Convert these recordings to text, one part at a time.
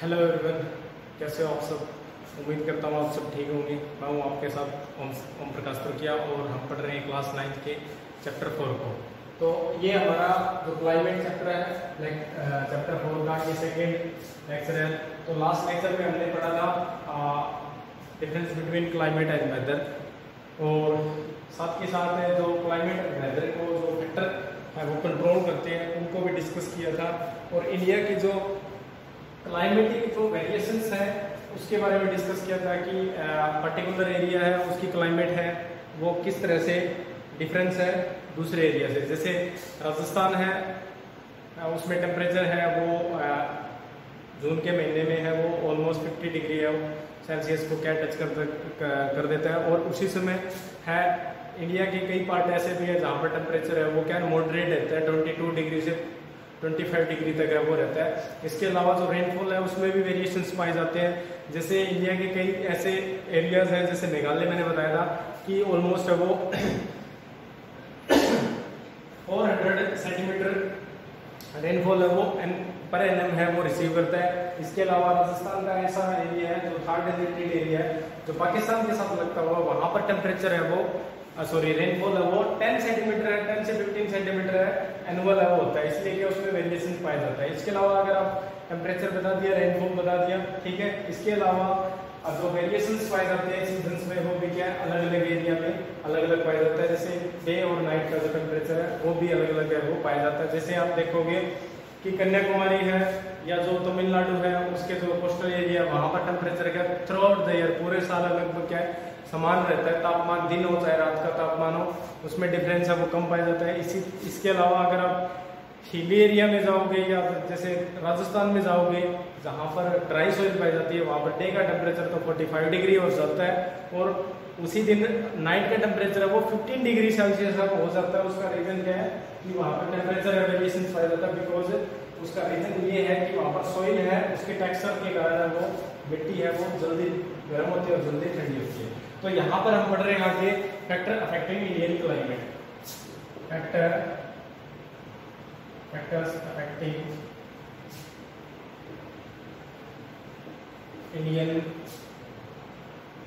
Hello everyone, कैसे हो आप सब। उम्मीद करता हूँ आप सब ठीक होंगे। मैं हूँ आपके साथ ओम प्रकाश तुर्किया और हम पढ़ रहे हैं क्लास 9 के चैप्टर 4 को। तो ये हमारा जो क्लाइमेट चैप्टर है चैप्टर 4 का ये सेकेंड लेक्चर है। तो लास्ट लेक्चर में हमने पढ़ा था difference between climate and weather, और साथ के साथ जो क्लाइमेट एंड वेदर को जो फैक्टर है वो कंट्रोल करते हैं उनको भी डिस्कस किया था। और इंडिया की जो क्लाइमेटिक जो वेरिएशंस है उसके बारे में डिस्कस किया था कि पर्टिकुलर एरिया है उसकी क्लाइमेट है वो किस तरह से डिफरेंस है दूसरे एरिया से। जैसे राजस्थान है उसमें टेम्परेचर है वो जून के महीने में है वो ऑलमोस्ट 50 डिग्री है सेल्सियस को क्या टच कर देता है। और उसी समय है इंडिया के कई पार्ट ऐसे भी है जहाँ पर टेम्परेचर है वो क्या मॉडरेट रहता है, 22 डिग्री से 25 डिग्री तक है वो रहता है। इसके अलावा जो रेनफॉल है उसमें भी वेरिएशंस पाए जाते हैं। जैसे इंडिया के कई ऐसे एरियाज हैं, जैसे मेघालय मैंने बताया था कि ऑलमोस्ट है वो 400 सेंटीमीटर रेनफॉल है वो पर एनएम है वो रिसीव करता है। इसके अलावा राजस्थान का ऐसा एरिया है जो थर्ड डेजर्टेड एरिया है जो पाकिस्तान के साथ लगता हुआ, वहाँ पर टेम्परेचर है वो रेनफॉल है वो 10 सेंटीमीटर है, 10 से 15 सेंटीमीटर है एनुअल है वो होता है, इसलिए कि उसमें वेरिएशन पाया जाता है। इसके अलावा अगर आप टेम्परेचर बता दिया, रेनफॉल बता दिया, ठीक है। इसके अलावा जो वेरिएशंस पाए जाते हैं सीजन्स में वो भी क्या है अलग अलग एरिया में अलग अलग पाया जाता है। जैसे डे और नाइट का जो टेम्परेचर है वो भी अलग अलग है वो पाया जाता है। जैसे आप देखोगे कि कन्याकुमारी है या जो तमिलनाडु है उसके जो कोस्टल एरिया वहाँ पर टेम्परेचर क्या थ्रू आउट द ईयर पूरे साल लगभग क्या है समान रहता है। तापमान दिन हो चाहे रात का तापमान हो उसमें डिफरेंस है वो कम पाया जाता है। इसके अलावा अगर आप हिली एरिया में जाओगे या जैसे राजस्थान में जाओगे जहाँ पर ड्राई सोइल पाई जाती है वहाँ पर डे का टेम्परेचर तो 45 डिग्री हो जाता है और उसी दिन नाइट का टेम्परेचर है वो 15 डिग्री सेल्सियस हो जाता है। उसका रीजन क्या है कि वहाँ पर टेम्परेचर वेरिएशन पाया जाता है, बिकॉज उसका रीजन ये है कि वहाँ पर सोइल है उसके टेक्सचर के कारण वो मिट्टी है वो जल्दी गर्म होती है और जल्दी ठंडी होती है। तो यहाँ पर हम पढ़ रहे हैं आगे factor affecting Indian climate, factors affecting Indian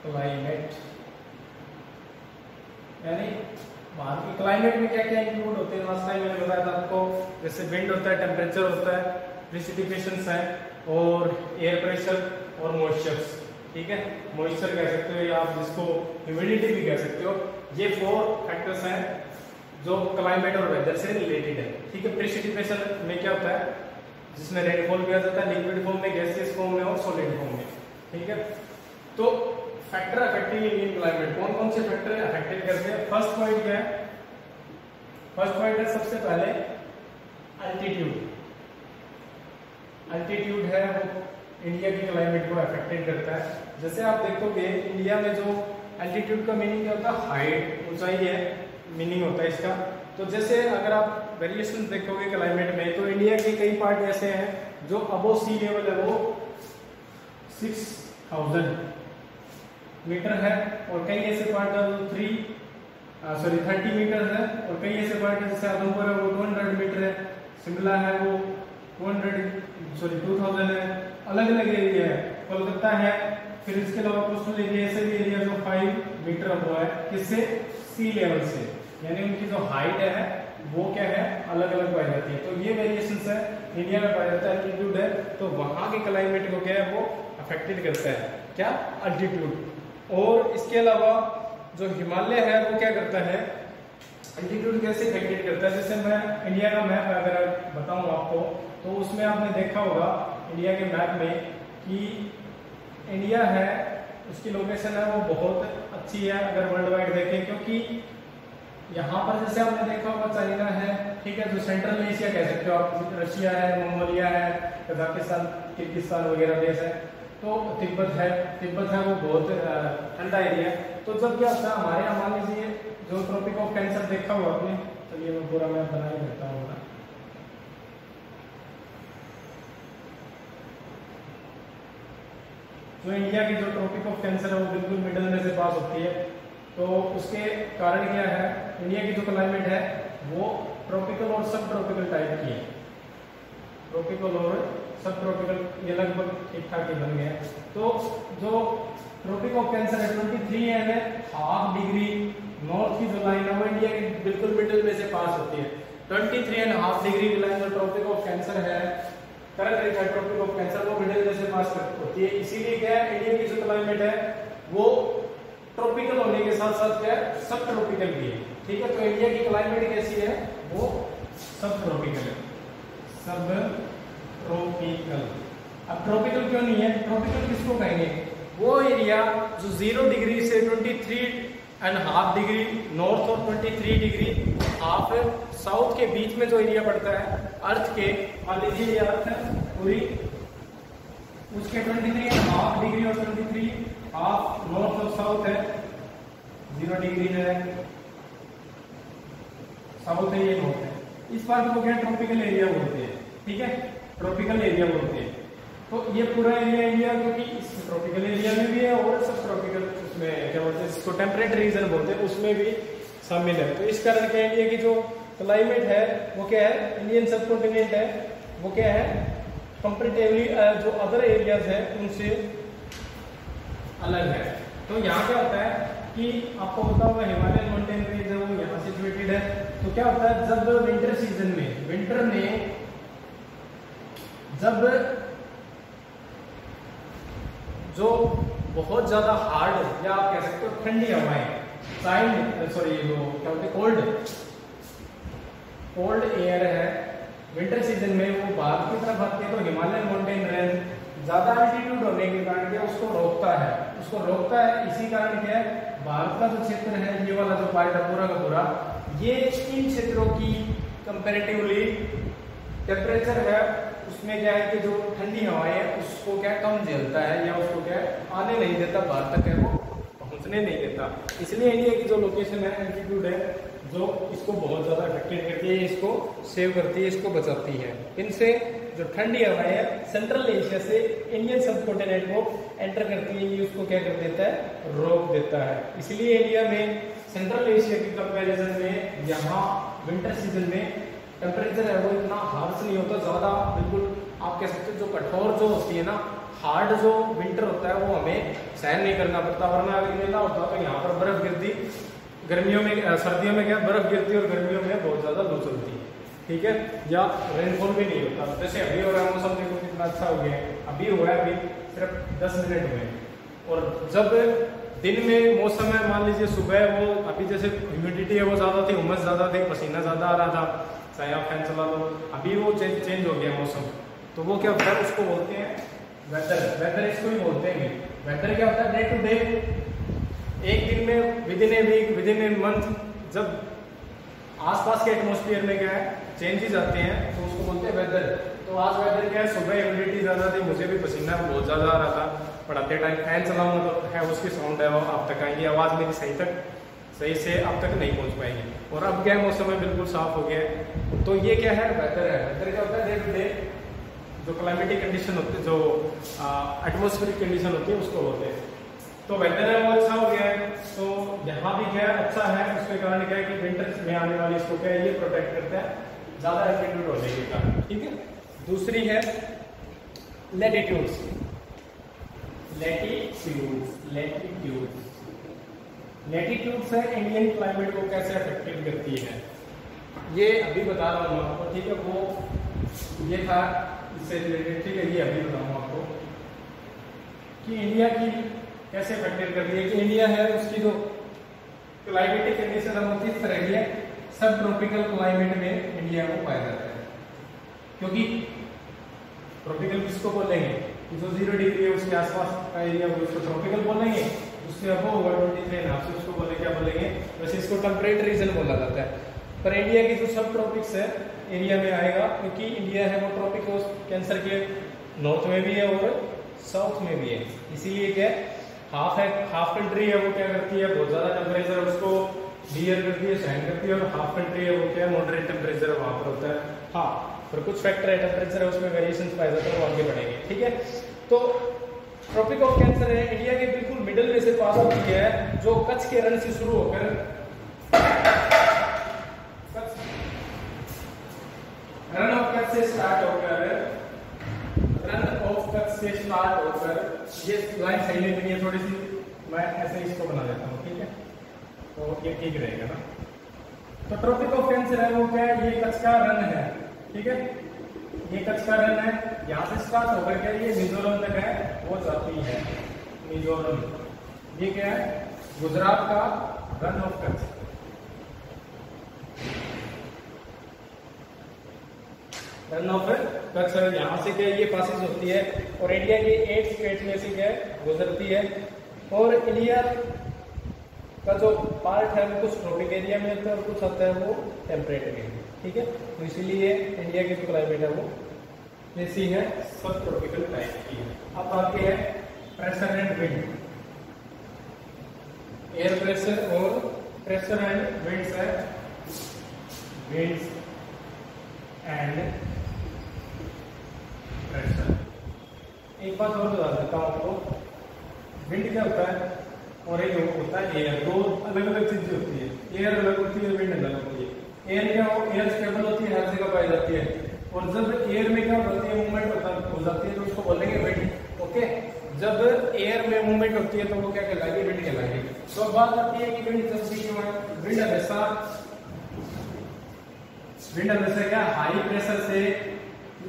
climate, यानी बाहर की क्लाइमेट में क्या क्या इंक्लूड होते हैं। लास्ट टाइम मैंने बताया था आपको, जैसे विंड होता है, टेम्परेचर होता है, प्रेसिपिटेशंस है और एयर प्रेशर और मॉइस्चर्स, ठीक है। मॉइस्चर कह सकते हो या आप जिसको ह्यूमिडिटी भी कह सकते हो। ये 4 फैक्टर्स हैं जो क्लाइमेट और वेदर से रिलेटेड है, ठीक है। प्रेसिपिटेशन में क्या होता है जिसमें रेनफॉल भी आ जाता है लिक्विड फॉर्म में, गैसियस फॉर्म में और सॉलिड फॉर्म में, ठीक है। तो फैक्टर अफेक्टिंग इंडियन क्लाइमेट कौन कौन से फैक्टर अफेक्टेड करते हैं। फर्स्ट पॉइंट क्या है, फर्स्ट पॉइंट है सबसे पहले अल्टीट्यूड। अल्टीट्यूड है वो इंडिया की क्लाइमेट को अफेक्टेड करता है। जैसे आप देखोगे इंडिया में जो एल्टीट्यूड का मीनिंग क्या होता है, हाइट, ऊंचाई है मीनिंग होता है इसका। तो जैसे अगर आप वेरिएशन देखोगे क्लाइमेट में तो इंडिया के कई पार्ट ऐसे हैं जो अबोव सी लेवल है वो 6000 मीटर है और कई ऐसे पार्ट है जो 30 मीटर है और कई ऐसे पार्ट है जैसे आदमपुर है वो 200 मीटर है, शिमला है वो 2000 है, अलग अलग एरिया है। कोलकाता है, फिर इसके अलावा कोस्टल एरिया ऐसे भी एरिया जो 5 मीटर हुआ है किससे, सी लेवल से, यानी उनकी जो हाइट है वो क्या है अलग अलग पाई जाती है। तो ये वेरिएशंस है इंडिया में पाया जाता है, अल्टीट्यूड है तो वहां के क्लाइमेट को क्या है वो अफेक्टेड करता है, क्या अल्टीट्यूड। और इसके अलावा जो हिमालय है वो क्या करता है, अल्टीट्यूड कैसे अफेक्टेड करता है। जैसे मैं इंडिया का मैप अगर बताऊं आपको तो उसमें आपने देखा होगा इंडिया के मैप में कि इंडिया है उसकी लोकेशन है वो बहुत अच्छी है अगर वर्ल्ड वाइड देखें, क्योंकि यहाँ पर जैसे आपने देखा होगा चाइना है, ठीक है, जो सेंट्रल एशिया कह सकते हो आप, रशिया है, मंगोलिया है, कजाकिस्तान, किर्गिस्तान वगैरह देश है, तो तिब्बत है वो बहुत ठंडा एरिया है। तो जब क्या होता है हमारे यहाँ मान लीजिए जो ट्रॉपिक ऑफ कैंसर देखा हुआ आपने, चलिए मैं पूरा मैप बना ही देता हूँ। जो इंडिया की जो ट्रॉपिक ऑफ कैंसर है वो बिल्कुल मिडल में से पास होती है। तो उसके कारण क्या है, इंडिया की जो क्लाइमेट है वो ट्रॉपिकल और सब ट्रॉपिकल टाइप की है, ट्रॉपिकल और सब ट्रॉपिकल ये लगभग ठीक ठाक ही बन गया। तो जो ट्रॉपिक ऑफ कैंसर है 23 है, हाफ डिग्री नॉर्थ की जो लाइन है वो इंडिया के बिल्कुल मिडिल में से पास होती है। 23.5 डिग्री की लाइन जो ट्रॉपिक ऑफ कैंसर है, करंट ट्रॉपिक ऑफ कैंसर वो मिडिल में से पास होती है। इसीलिए क्या है, इंडिया की जो क्लाइमेट है वो ट्रॉपिकल होने के साथ साथ क्या है, सब ट्रॉपिकल भी है। ठीक है, तो इंडिया की क्लाइमेट कैसी है, वो सब ट्रॉपिकल है, सब ट्रॉपिकल। अब ट्रॉपिकल क्यों नहीं है, ट्रॉपिकल किसको कहेंगे, वो एरिया जो 0 डिग्री से 23.5 डिग्री नॉर्थ और 23 डिग्री हाफ साउथ के बीच में जो एरिया पड़ता है अर्थ के, मान लीजिए ये अर्थ है पूरी, उसके 23.5 डिग्री और 23.5 नॉर्थ और साउथ है, 0 डिग्री है साउथ है, ये नॉर्थ है। इस पार्ट को क्या ट्रॉपिकल एरिया बोलते हैं। ठीक है, ट्रॉपिकल एरिया बोलते हैं। तो ये पूरा एरिया इंडिया क्योंकि इस ट्रॉपिकल एरिया में भी है और सब ट्रॉपिकल उसमें क्या बोलते हैं, इसको टेम्परेट रीजन बोलते हैं, उसमें भी शामिल है। तो इस कारण क्या इंडिया की जो क्लाइमेट है वो क्या है, इंडियन सब कॉन्टिनेंट है वो क्या है, कंपैरेटिवली जो अदर एरियाज है उनसे अलग है। तो यहाँ क्या होता है कि आपको पता होगा हिमालयन माउंटेन रेंज है वो यहाँ सिचुएटेड है। तो क्या होता है, जब विंटर सीजन में, विंटर में जब जो बहुत ज्यादा हार्ड या आप कह सकते हो ठंडी हवाएं, सॉरी वो क्या बोलते हैं, कोल्ड एयर है, विंटर सीजन में वो बाहर की तरफ आती है। तो हिमालयन माउंटेन रेंज ज्यादा एल्टीट्यूड होने के कारण क्या उसको रोकता है। इसी कारण क्या है, भारत का जो क्षेत्र है ये वाला जो पार्ट है पूरा का पूरा, ये इन क्षेत्रों की कंपैरेटिवली टेम्परेचर है उसमें क्या है कि जो ठंडी हवाएं है उसको क्या कम झेलता है या उसको क्या आने नहीं देता, बाहर तक है वो पहुंचने नहीं देता। इसलिए इंडिया की जो लोकेशन है, एल्टीट्यूड है, जो इसको बहुत ज्यादा अफेक्टेड करती है, इसको सेव करती है, इसको बचाती है। इनसे जो ठंडी हवाएं है सेंट्रल एशिया से इंडियन सब कॉन्टिनेंट को एंटर करती है, ये उसको क्या कर देता है, रोक देता है। इसलिए इंडिया में सेंट्रल एशिया की कंपैरिजन में यहाँ विंटर सीजन में टेम्परेचर है वो इतना हार्श नहीं होता, ज्यादा बिल्कुल आप कह सकते हो जो कठोर जो होती है ना, हार्ड जो विंटर होता है वो हमें सहन नहीं करना पड़ता। वरना अगर ये ना होता तो यहाँ पर बर्फ गिरती, गर्मियों में सर्दियों में क्या बर्फ गिरती और गर्मियों में बहुत ज्यादा लू चलती है। ठीक है, या रेनफॉल भी नहीं होता। जैसे अभी हो रहा है मौसम देखो कितना अच्छा हो गया है, अभी हुआ है अभी सिर्फ 10 मिनट हुए। और जब दिन में मौसम है, मान लीजिए सुबह वो अभी जैसे ह्यूमिडिटी है वो ज्यादा थी, उमस ज्यादा थी, पसीना ज्यादा आ रहा था, चाहे आप फैन चला लो, अभी वो चेंज हो गया मौसम। तो वो क्या होता है, उसको बोलते हैं वेदर इसको ही बोलते हैं। वेदर क्या होता है, डे टू डे, एक दिन में, within a week, within a month, जब आसपास के एटमॉस्फेयर में क्या है चेंजेस आते हैं तो उसको बोलते हैं वेदर। तो आज वेदर क्या है, सुबह ह्यूमिडिटी ज्यादा थी, मुझे भी पसीना बहुत ज्यादा आ रहा था, पढ़ाते टाइम फैन चलाऊंगा तो है उसकी साउंड है वो आप तक आएंगी, आवाज मेरी सही से आप तक नहीं पहुंच पाएगी। और अब क्या मौसम है बिल्कुल साफ हो गया है। तो ये क्या है, वेदर है। वेदर क्या होता है, डे टू डे जो क्लाइमेटिक कंडीशन होती है, जो एटमॉस्फेरिक कंडीशन होती है उसको बोलते हैं। तो वेदर है वो अच्छा हो गया है। तो यहाँ भी क्या अच्छा है, उसके कारण क्या है कि विंटर में आने वाली इसको क्या है ये प्रोटेक्ट करता है ज्यादा एल्टीट्यूड होने के कारण। ठीक है, दूसरी है लैटिट्यूड्स। लैटिट्यूड्स है इंडियन क्लाइमेट को कैसे अफेक्टेड करती है, ये अभी बता रहा हूँ आपको। ठीक है, वो ये था इससे रिलेटेड। ठीक है, ये अभी बताऊंगा आपको कि इंडिया की कैसे अफेक्टेड करती है। कि इंडिया है उसकी जो क्लाइमेटिक कंडीशन है वो किस तरह की है, सब ट्रॉपिकल क्लाइमेट में इंडिया को पाया जाता है। क्योंकि ट्रॉपिकल किसको बोलेंगे, जो 0 डिग्री है उसके आसपास का एरिया वो उसको ट्रॉपिकल बोलेंगे, उससे अब होगा 23.5 से उसको बोले क्या बोलेंगे, वैसे इसको टेम्परेट रीजन बोला जाता है। पर इंडिया की जो सब ट्रॉपिक्स है एरिया में आएगा, क्योंकि इंडिया है वो ट्रॉपिक कैंसर के नॉर्थ में भी है और साउथ में भी है। इसीलिए क्या हाफ कंट्री है वो क्या करती है, बहुत ज्यादा टेम्परेचर उसको बियर करती है, सहन करती है, और हाफ कंट्री है वो क्या मॉडरेट टेम्परेचर वहां पर होता है। हाँ, पर कुछ फैक्टर है टेम्परेचर है उसमें वेरिएशन पाए जाते हैं, वो आगे बढ़ेंगे। ठीक है, तो ट्रॉपिक ऑफ कैंसर है इंडिया के बिल्कुल मिडिल में से पास होती है, जो कच्छ के रण से शुरू होकर रन ऑफ कच्छ से स्टार्ट होकर से स्टार्ट होकर, ये लाइन सही नहीं बनी है थोड़ी सी, मैं ऐसे इसको बना देता हूँ, ठीक है, तो ये ठीक रहेगा ना। तो ट्रॉपिक ऑफ कैंसर है वो क्या है, ये कच्छ का रन है, ठीक है, ये कच्छ का रन है, यहाँ से स्टार्ट होकर के ये मिजोरम तक है वो जाती है, मिजोरम। ये क्या है, गुजरात का run of Kutch. Run of Kutch यहाँ से क्या ये पासिस होती है और इंडिया की 8 स्टेट में से क्या गुजरती है। और इंडिया का जो पार्ट है वो कुछ ट्रॉपिक एरिया में होता है और कुछ आता है वो टेम्परेट एरिया, ठीक है। तो इसीलिए इंडिया की जो क्लाइमेट है वो ऐसी है, सब ट्रॉपिकल टाइप की है। अब आगे है pressure and wind, air pressure और प्रेशर एंड विंड्स है, विंड्स एंड प्रेशर। एक बात और बता देता हूँ आपको, विंड क्या होता है और एक होता है एयर, दो अलग अलग चीजें होती है, एयर अलग होती है, विंड अलग होती है। एयर क्या हो, एयर स्टेबल होती है, हर जगह पाई जाती है, और जब एयर में क्या होती है, मूवमेंट हो जाती है तो उसको बोलेंगे विंड, ओके। जब एयर में मूवमेंट होती है तो वो क्या कहलाएगी, विंड कहलाएगी। तो अब बात आती है कि विंड जब भी क्यों है, विंड हमेशा क्या हाई प्रेशर से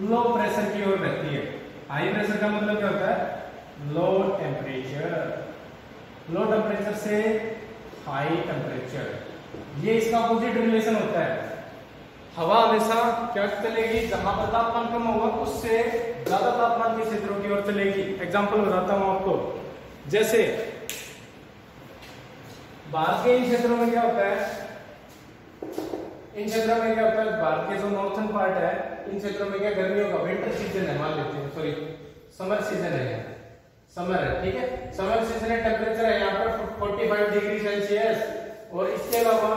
लो प्रेशर की ओर रहती है। हाई प्रेशर का मतलब क्या होता है, लो टेम्परेचर, लो टेम्परेचर से हाई टेम्परेचर, ये इसका अपोजिट रिलेशन होता है। हवा हमेशा क्या चलेगी, जहां पर तापमान कम होगा उससे ज्यादा तापमान के क्षेत्रों की ओर चलेगी। एग्जांपल बताता हूं आपको, जैसे भारत के इन क्षेत्रों में क्या होता है, इन क्षेत्रों में क्या होता है, भारत के जो नॉर्थन पार्ट है इन क्षेत्रों में क्या गर्मियों का विंटर सीजन है, मान लेते हैं, सॉरी समर सीजन है, समर है, ठीक है। समर सीजन है, टेम्परेचर है यहाँ पर 45 डिग्री सेल्सियस। और इसके अलावा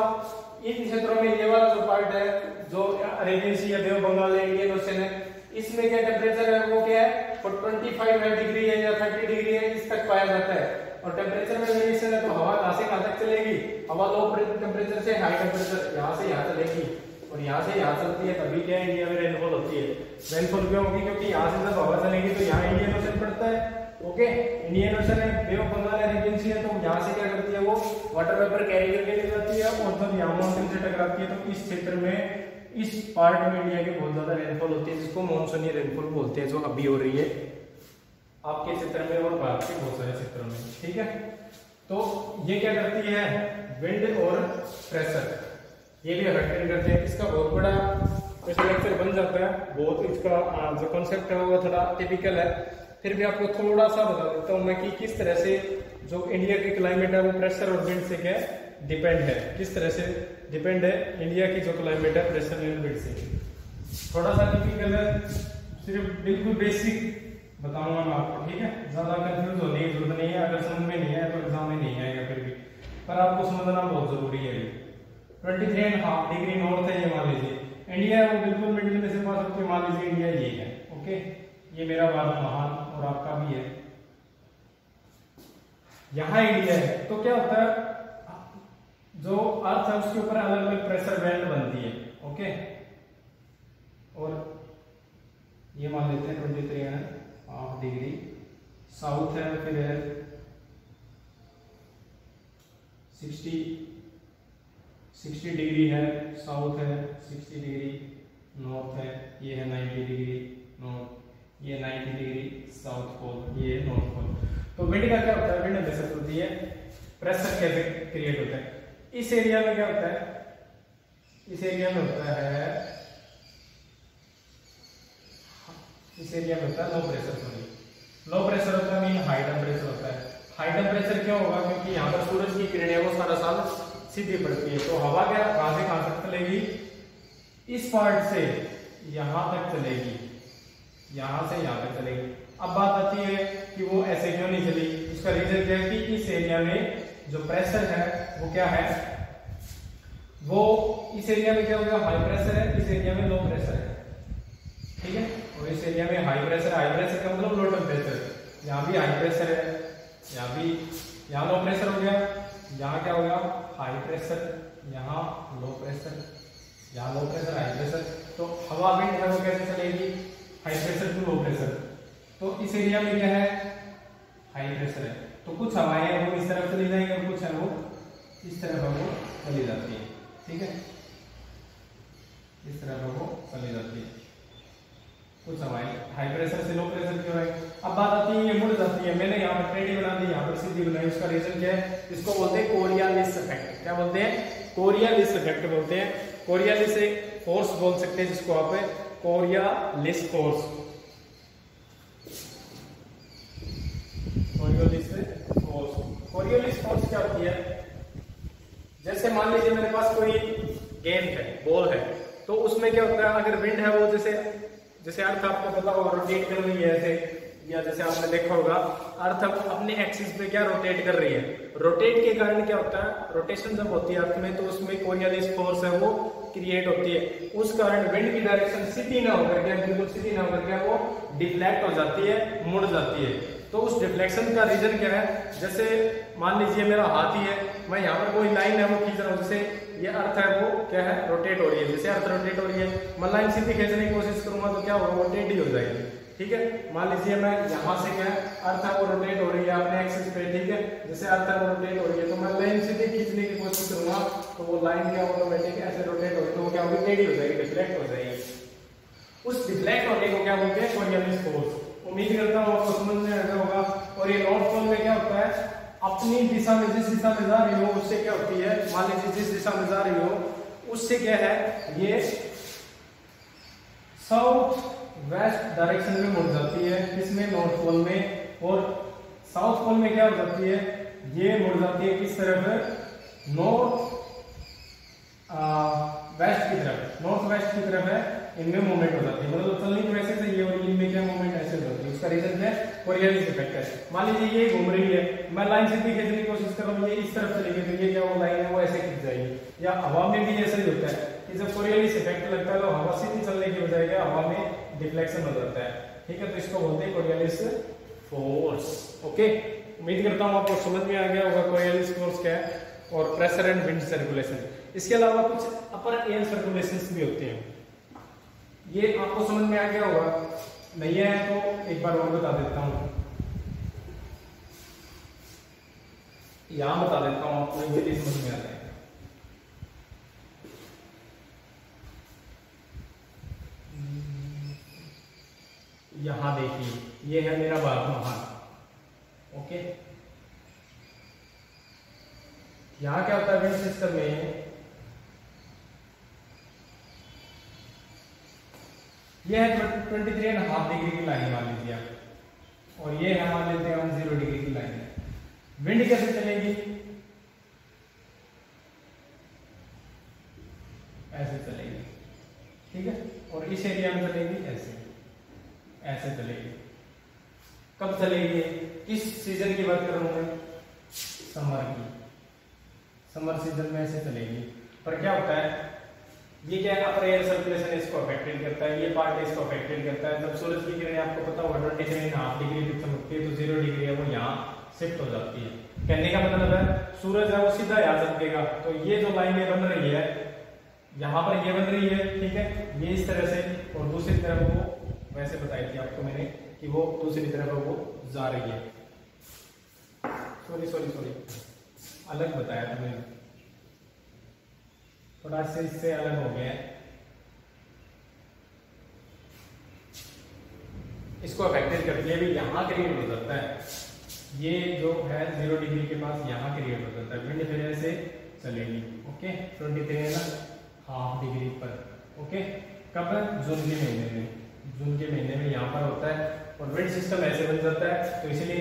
इन क्षेत्रों में ये वाला जो पार्ट है जो अरेबियन सी या देव बंगाल है, इंडियन ओशन है, इसमें क्या टेम्परेचर है वो क्या है 25 डिग्री है या 30 डिग्री है, इस तक पाया जाता है। और टेम्परेचर में वेरिएशन है तो हवा कहां से कहां तक चलेगी, हवा लो टेम्परेचर से हाई टेम्परेचर यहाँ से यहाँ चलेगी और यहाँ से यहाँ चलती है, तभी क्या इंडिया में रेनफॉल होती है। रेनफॉल क्यों होगी, क्योंकि यहाँ से जब हवा चलेगी तो यहाँ इंडियन ओशन पड़ता है, ओके। इंडियन ओशन है, बे ऑफ बंगाल अरेबियन सी है, तो यहाँ से क्या करती है वो वाटर वेपर कैरी करके ले जाती है और जब यहाँ माउंटेन से टकराती है तो इस क्षेत्र में, इस पार्ट में इंडिया की बहुत ज्यादा रेनफॉल होती है, जिसको मानसूनी रेनफॉल बोलते हैं, जो अभी हो रही है आपके क्षेत्र में और भारत के बहुत सारे क्षेत्रों में, ठीक है। तो ये क्या करती है, विंड और प्रेशर, ये भी अफेक्ट करते हैं। इसका बहुत बड़ा लेक्चर बन जाता है, बहुत इसका जो कॉन्सेप्ट है वो थोड़ा टिपिकल है, फिर भी आपको थोड़ा सा बता देता हूँ मैं कि किस तरह से जो इंडिया की क्लाइमेट है वो प्रेशर और विंड से क्या डिपेंड है, किस तरह से डिपेंड है इंडिया की जो क्लाइमेट है प्रेशर एंड विंड से। थोड़ा सा टिपिकल है, सिर्फ बिल्कुल बेसिक बताऊंगा मैं आपको, ठीक है। ज्यादा कंफ्यूज होने की जरूरत नहीं है, अगर समझ में नहीं है तो एग्जाम में नहीं आएगा फिर भी, पर आपको समझना बहुत जरूरी है। 23.5 डिग्री नॉर्थ है ये, मान लीजिए इंडिया है वो बिल्कुल मिडिल में से पास होकर, मान लीजिए इंडिया ये है, ओके। ये मेरा भारत महान और आपका भी है, यहाँ इंडिया है, तो क्या होता है जो अर्थ है उसके ऊपर अलग अलग प्रेशर बेल्ट बनती है, ओके। और ये मान लेते हैं 23.5 डिग्री साउथ है, फिर है 60 डिग्री है साउथ है, 60 डिग्री नॉर्थ है, ये है 90 डिग्री नॉर्थ, ये 90 डिग्री साउथ पोल, ये नॉर्थ पोल। तो विंड का क्या होता है, विंड हमेशा चलती है, प्रेशर कैसे क्रिएट होता है। इस एरिया में क्या होता है, इस एरिया में होता है, इस एरिया में होता है low pressure, sorry low pressure होता है, मीन हाई टेम्परेचर होता है। हाई टेम्परेचर क्यों होगा, क्योंकि यहाँ पर सूरज की किरणें वो सारा साल सीधी पड़ती है, तो हवा क्या कहां से कहां तक चलेगी, इस पार्ट से यहां तक चलेगी, यहां से यहां तक चलेगी। अब बात आती है कि वो ऐसे क्यों नहीं चली, इसका रीजन क्या है कि इस एरिया में जो प्रेशर है वो क्या है, वो इस एरिया में क्या हो गया हाई प्रेशर है, इस एरिया में लो प्रेशर है, ठीक है। और इस एरिया में हाई प्रेशर का मतलब लो टेम्परेचर, यहाँ भी हाई प्रेशर है, यहाँ भी, यहाँ लो प्रेशर हो गया, यहाँ क्या हो गया हाई प्रेशर, यहाँ लो प्रेशर, यहाँ लो प्रेशर हाई प्रेशर। तो हवा विंड है वो कैसे चलेगी, high pressure to low pressure. तो इस एरिया में क्या है, हाई प्रेशर है, तो कुछ हवाएं हैं वो इस तरफ चली जाएंगी और कुछ है वो इस तरफ है वो चली जाती है, ठीक है, इस तरफ है वो चली जाती है, कुछ हवाएं हाई प्रेशर से लो प्रेशर की हवाएं। अब बात आती है ये मुड़ जाती है, मैंने यहाँ पर टेढ़ी बना दी, यहाँ पर सीधी बनाई, उसका रीजन क्या है, इसको बोलते हैं कोरियालिस इफेक्ट। क्या बोलते हैं, कोरियालिस इफेक्ट बोलते हैं। कोरियालिस एक फोर्स बोल सकते हैं जिसको आप Coriolis force, Coriolis force. Coriolis force क्या होती है, जैसे मान लीजिए मेरे पास कोई गेंद है, बॉल है, तो उसमें क्या होता है, अगर विंड है वो जैसे अर्थ आपको पता होगा रोटेट कर रही है ऐसे, या जैसे आपने देखा होगा अर्थ अपने एक्सिस पे क्या रोटेट कर रही है, रोटेट के कारण क्या होता है, रोटेशन जब होती है अर्थ में तो उसमें कोरियोलिस फोर्स है वो क्रिएट होती है, उस कारण विंड की डायरेक्शन सीधी ना होकर के, बिल्कुल सीधी ना होकर के वो डिफ्लेक्ट हो जाती है, मुड़ जाती है। तो उस डिफ्लेक्शन का रीजन क्या है, जैसे मान लीजिए मेरा हाथ ही है, मैं यहाँ पर कोई लाइन है वो खींच रहा हूँ, जैसे ये अर्थ है वो क्या है, रोटेट हो रही है, जैसे अर्थ रोटेट हो रही है, मैं लाइन सीधी खींचने की कोशिश करूंगा तो क्या होगा, वो टेढ़ी हो जाएगी, ठीक है। मान लीजिए मैं यहाँ से क्या है, अर्थ है वो रोटेट हो रही है अपने एक्सिस पे, ठीक है, जैसे अर्थ है वो रोटेट हो रही है, तो मैं लाइन सीधी खींचने की कोशिश करूंगा तो वो लाइन क्या ऑटोमेटिक ऐसे रोटेट होगी, तो वो क्या होगी, टेढ़ी हो जाएगी, डिफ्लेक्ट हो जाएगी। उस डिफ्लेक्ट होने को क्या बोलते हैं, कोरियोलिस फोर्स। उम्मीद करता हूँ आपको समझ में आ गया होगा। और ये नॉर्थ पोल में क्या होता है, अपनी दिशा में जिस दिशा में जा रही हो उससे क्या होती है, मान लीजिए जिस दिशा में जा रही हो उससे क्या है, ये साउथ वेस्ट डायरेक्शन में मुड़ जाती है, इसमें नॉर्थ पोल में। और साउथ पोल में क्या हो जाती है, ये मुड़ जाती है किस तरफ, नॉर्थ वेस्ट की तरफ, नॉर्थ वेस्ट की तरफ है, इनमें मूवमेंट हो जाती है, मतलब चलनी तो ऐसे चाहिए और इनमें क्या मूवमेंट ऐसे हो जाती है। उसका रीजन है कोरियोलिस इफेक्ट है। मान लीजिए ये घूम रही है, मैं लाइन सीधी खींचने की कोशिश कर रहा हूँ, ये इस तरफ चलेगी तो ये क्या वो लाइन है वो ऐसे खींच जाएगी। या हवा में भी ऐसा ही होता है कि जब कोरियोलिस इफेक्ट लगता है तो हवा सीधी चलने की बजाय क्या हवा में डिफ्लेक्शन हो जाता है, ठीक है, तो इसको बोलते हैं कोरियोलिस फोर्स। ओके, उम्मीद करता हूँ आपको समझ में आ गया होगा कोरियोलिस फोर्स क्या है और प्रेशर एंड विंड सर्कुलेशन। इसके अलावा कुछ अपर एयर सर्कुलेशंस भी होते हैं, ये आपको समझ में आ गया होगा, नहीं है तो एक बार और बता देता हूं, यहां बता देता हूं आपको, ये समझ में आ जाएगा। यहां देखिए, ये है मेरा भारत महान। ओके, यहां क्या होता है विंड सिस्टम में, ये है 23.5 डिग्री की लाइन मान लीजिए आप, और ये है मान लेते हैं हम 0 डिग्री की लाइन। विंड कैसे चलेगी, ऐसे चलेगी, ठीक है, और इस एरिया में चलेगी ऐसे, ऐसे चलेगी। कब चलेगी, किस सीजन की बात कर रहा हूं मैं, समर की, समर सीजन में ऐसे चलेगी। पर क्या होता है, ये क्या है, अपर एयर सर्कुलेशन इसको अफेक्टेड करता है, ये पार्ट इसको अफेक्टेड करता है। जब सूरज की किरणें आपको पता होगा 23.5 डिग्री पे चमकती है तो 0 डिग्री है वो यहाँ शिफ्ट हो जाती है। कहने का मतलब है सूरज है वो सीधा यहाँ चमकेगा, तो ये जो लाइनें बन रही है यहाँ पर ये बन रही है, ठीक है, ये इस तरह से, और दूसरी तरफ वो वैसे बताई थी आपको मैंने कि वो दूसरी तरफ वो जा रही है। सॉरी अलग बताया था मैंने, थोड़ा से इससे अलग हो गया है। इसको अफेक्टेड करती है, भी यहाँ क्रिएट हो जाता है, ये जो है 0 डिग्री के पास यहाँ क्रिएट हो जाता है, विंड फिर ऐसे चलेगी। ओके, 23.5 डिग्री पर। ओके, कब, जून के महीने में, जून के महीने में यहाँ पर होता है और विंड सिस्टम ऐसे बन जाता है, तो इसीलिए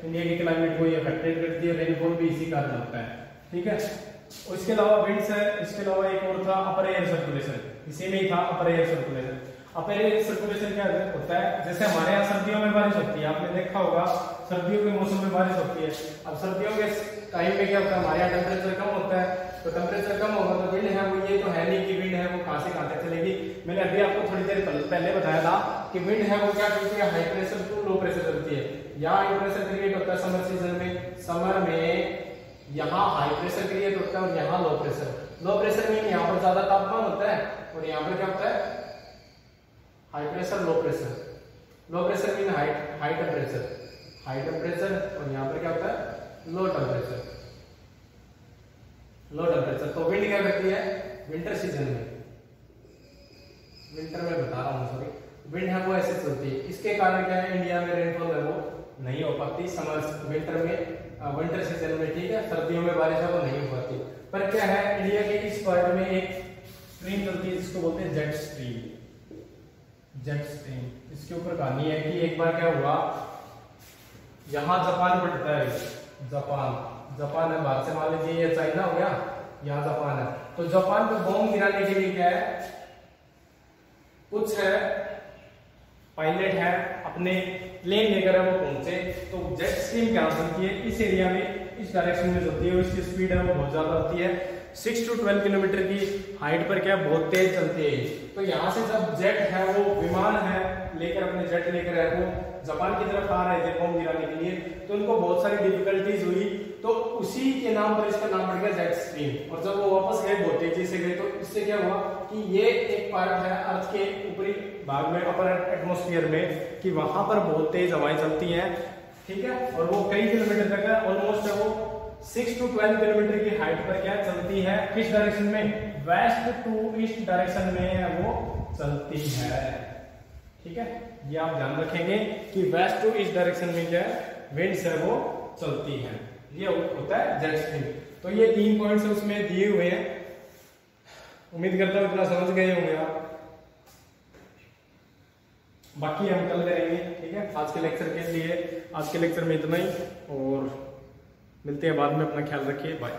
इंडिया के क्लाइमेट को ये अफेक्टेड करती है, रेनफॉल भी इसी कारण होता है, ठीक है। और इसके अलावा विंड्स है, इसके अलावा एक और था अपर एयर सर्कुलेशन, इसी में ही था अपर एयर सर्कुलेशन। अपर एयर सर्कुलेशन क्या होता है, जैसे हमारे यहाँ सर्दियों में बारिश होती है, आपने देखा होगा सर्दियों के मौसम में बारिश होती है। अब सर्दियों के टाइम में क्या होता है, हमारे यहाँ टेम्परेचर कम होता है, तो टेम्परेचर कम होगा तो विंड है वो, ये तो है नहीं कि विंड है वो कहां से कहां तक चलेगी। मैंने अभी आपको थोड़ी देर पहले बताया था कि विंड है वो क्या करती है, high pressure to low pressure करती है। यहाँ हाई प्रेशर क्रिएट होता है समर सीजन में, समर में यहाँ हाई प्रेशर क्रिएट होता है और यहाँ लो प्रेशर। लो प्रेशर में यहाँ पर ज्यादा तापमान होता है और यहाँ पर क्या होता है, high pressure low pressure. Low pressure mean high temperature, high temperature, और यहाँ पर क्या होता है लो टेम्परेचर, लो टेम्परेचर। तो विंड क्या करती है विंटर सीजन में, विंटर में बता रहा हूँ सॉरी, विंड है वो ऐसे चलती है। इसके कारण क्या है इंडिया में रेनफॉल है वो नहीं हो पाती समर विंटर में, विंटर सीजन में, ठीक है, सर्दियों में बारिश है वो नहीं हो पाती। पर क्या है इंडिया के इस पार्ट में एक स्ट्रीम चलती है जिसको बोलते हैं जेट स्ट्रीम, जेट स्ट्रीम। इसके ऊपर कहानी है कि एक बार क्या हुआ, यहाँ जापान पड़ता है, जापान है, बाहर से मान लीजिए ये चाइना हो गया, यहाँ जापान है, तो जापान को बॉम्ब गिराने के लिए क्या है, कुछ है पायलट है अपने प्लेन लेकर वो पहुंचे, तो जेट स्ट्रीम क्या चलती है इस एरिया में, इस डायरेक्शन में चलती है, इसकी स्पीड है वो बहुत ज्यादा होती है, 6 to 12 किलोमीटर की हाइट पर क्या बहुत तेज चलती है। तो यहाँ से जब जेट है वो विमान है लेकर अपने जेट लेकर है वो जापान की तरफ आ रहे थे बॉम्ब गिराने के लिए, तो उनको बहुत सारी डिफिकल्टीज हुई, तो उसी के नाम पर इसका नाम पड़ गया जेट स्ट्रीम। और जब वो वापस गए बहुत तेजी से गए, तो इससे क्या हुआ कि ये एक पार्ट है अर्थ के ऊपरी भाग में, अपर एटमॉस्फेयर में, कि वहां पर बहुत तेज हवाएं चलती हैं, ठीक है, और वो कई किलोमीटर तक है, ऑलमोस्ट है वो 6 to 12 किलोमीटर की हाइट पर क्या चलती है, किस डायरेक्शन में, वेस्ट टू ईस्ट डायरेक्शन में है वो चलती है, ठीक है। ये आप ध्यान रखेंगे कि वेस्ट टू ईस्ट डायरेक्शन में क्या विंड्स है वो चलती है, ये होता है जेट स्ट्रीम। तो ये 3 पॉइंट्स उसमें दिए हुए हैं, उम्मीद करता हूं इतना समझ गए होंगे आप, बाकी हम कल करेंगे, ठीक है। आज के लेक्चर के लिए, आज के लेक्चर में इतना ही, और मिलते हैं बाद में, अपना ख्याल रखिए, बाय।